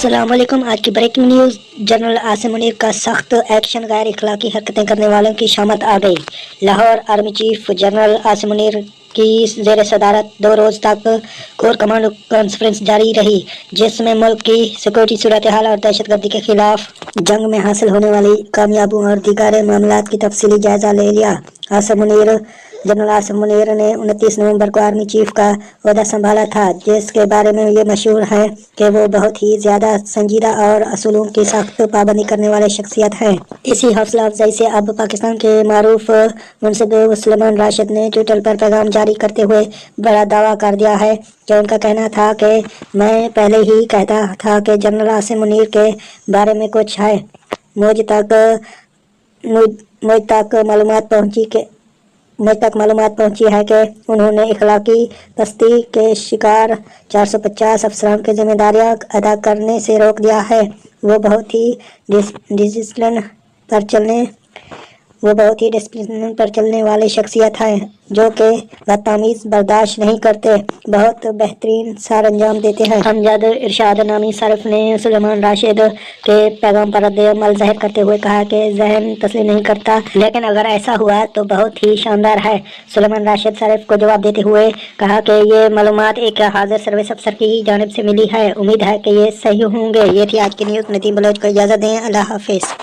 السلام علیکم۔ آج کی breaking news, general Asim Munir کا سخت ایکشن، غیر اخلاقی حرکتیں کرنے والوں کی شامت آ گئی۔ Lahore, army chief general Asim Munir کی زیر صدارت 2 روز تک کور کمانڈ کانفرنس جاری رہی، جس میں ملک کی سیکورٹی صورتحال اور دہشت گردی کے خلاف جنگ میں حاصل ہونے والی کامیابیوں اور دیگر معاملات کی تفصیلی جائزہ لے لیا۔ جنرل عاصم منیر نے 29 نومبر کو آرمی چیف کا عہدہ سنبھالا تھا، جس کے بارے میں یہ مشہور ہے کہ وہ بہت ہی زیادہ سنجیدہ اور اصولوں کی سخت پابندی کرنے والے شخصیت ہیں۔ اسی حوصلہ افزائی سے اب پاکستان کے معروف منصب سلیمان راشد نے ٹویٹر پر پیغام جاری کرتے ہوئے بڑا دعویٰ کر دیا ہے کہ ان کا کہنا تھا کہ میں پہلے ہی کہتا تھا کہ جنرل عاصم منیر کے بارے میں کچھ ہے۔ مجھ تک معلومات پہنچی ہے کہ انہوں نے اخلاقی پستی کے شکار 450 افسران کی ذمہ داریاں ادا کرنے سے روک دیا ہے۔ وہ بہت ہی ڈسپلن پر چلنے والے شخصیت ہیں، جو کہ بدتمیزی برداشت نہیں کرتے، بہت بہترین سار انجام دیتے ہیں۔ امجد ارشاد نامی صارف نے سلیمان راشد کے پیغام پر رد عمل ظاہر کرتے ہوئے کہا کہ ذہن تسلیم نہیں کرتا، لیکن اگر ایسا ہوا تو بہت ہی شاندار ہے۔ سلیمان راشد صارف کو جواب دیتے ہوئے کہا کہ یہ معلومات ایک حاضر سروس افسر کی جانب سے ملی ہے، امید ہے کہ یہ صحیح ہوں گے۔ یہ تھی آج کی نیوز۔ ندیم بلوچ کو اجازت دیں، اللہ حافظ۔